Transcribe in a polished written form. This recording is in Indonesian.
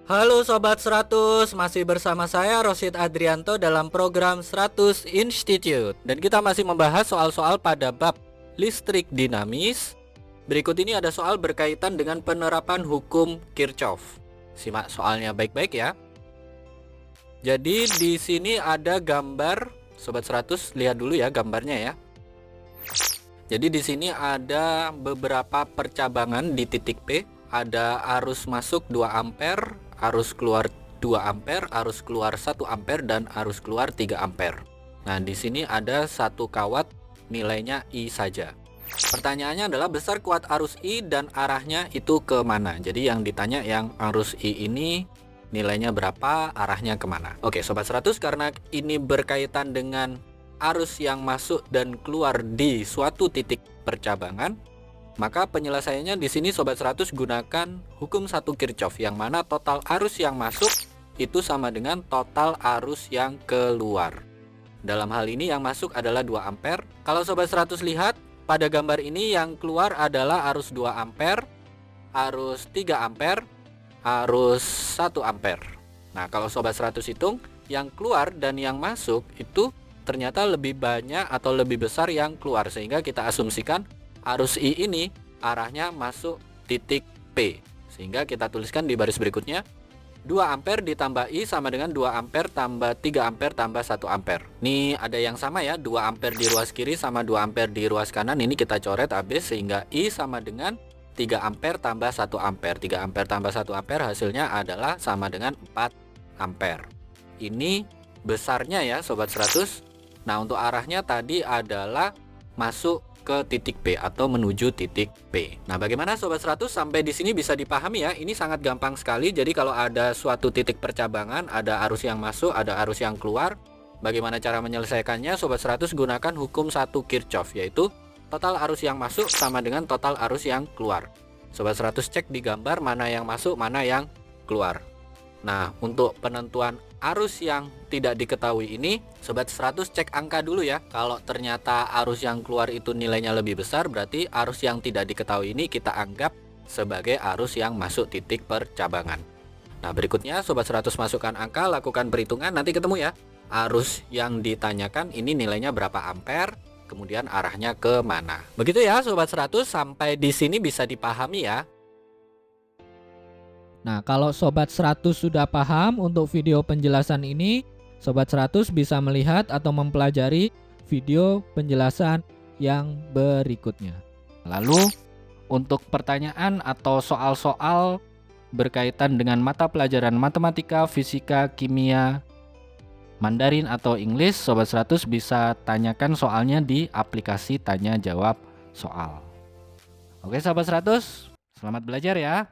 Halo Sobat 100, masih bersama saya Rosid Adrianto dalam program 100 Institute. Dan kita masih membahas soal-soal pada bab listrik dinamis. Berikut ini ada soal berkaitan dengan penerapan hukum Kirchhoff. Simak soalnya baik-baik ya. Jadi di sini ada gambar, Sobat 100 lihat dulu ya gambarnya ya. Jadi di sini ada beberapa percabangan di titik P. Ada arus masuk 2 ampere, arus keluar 2 ampere, arus keluar 1 ampere, dan arus keluar 3 ampere. Nah, di sini ada satu kawat, nilainya I saja. Pertanyaannya adalah besar kuat arus I dan arahnya itu ke mana? Jadi yang ditanya yang arus I ini nilainya berapa, arahnya kemana? Oke, Sobat 100, karena ini berkaitan dengan arus yang masuk dan keluar di suatu titik percabangan, maka penyelesaiannya di sini Sobat 100 gunakan hukum 1 Kirchhoff, yang mana total arus yang masuk itu sama dengan total arus yang keluar. Dalam hal ini yang masuk adalah 2 ampere. Kalau Sobat 100 lihat pada gambar ini, yang keluar adalah arus 2 ampere, arus 3 ampere, arus 1 ampere. Nah, kalau Sobat 100 hitung, yang keluar dan yang masuk itu ternyata lebih banyak atau lebih besar yang keluar, sehingga kita asumsikan arus I ini arahnya masuk titik P, sehingga kita tuliskan di baris berikutnya 2 ampere ditambah I sama dengan 2 ampere tambah 3 ampere tambah 1 ampere. Ini ada yang sama ya, 2 ampere di ruas kiri sama 2 ampere di ruas kanan. Ini kita coret habis, sehingga I sama dengan 3 ampere tambah 1 ampere. 3 ampere tambah 1 ampere hasilnya adalah sama dengan 4 ampere. Ini besarnya ya Sobat 100. Nah, untuk arahnya tadi adalah masuk ke titik P atau menuju titik P. Nah, bagaimana Sobat 100 sampai di sini bisa dipahami ya? Ini sangat gampang sekali. Jadi kalau ada suatu titik percabangan, ada arus yang masuk, ada arus yang keluar. Bagaimana cara menyelesaikannya? Sobat 100 gunakan hukum 1 Kirchhoff, yaitu total arus yang masuk sama dengan total arus yang keluar. Sobat 100 cek di gambar mana yang masuk, mana yang keluar. Nah, untuk penentuan arus yang tidak diketahui ini, Sobat 100 cek angka dulu ya. Kalau ternyata arus yang keluar itu nilainya lebih besar, berarti arus yang tidak diketahui ini kita anggap sebagai arus yang masuk titik percabangan. Nah, berikutnya Sobat 100 masukkan angka, lakukan perhitungan, nanti ketemu ya. Arus yang ditanyakan ini nilainya berapa ampere, kemudian arahnya ke mana. Begitu ya Sobat 100, sampai di sini bisa dipahami ya. Nah, kalau Sobat 100 sudah paham untuk video penjelasan ini, Sobat 100 bisa melihat atau mempelajari video penjelasan yang berikutnya. Lalu, untuk pertanyaan atau soal-soal berkaitan dengan mata pelajaran matematika, fisika, kimia, Mandarin atau English, Sobat 100 bisa tanyakan soalnya di aplikasi tanya jawab soal. Oke Sobat 100, selamat belajar ya.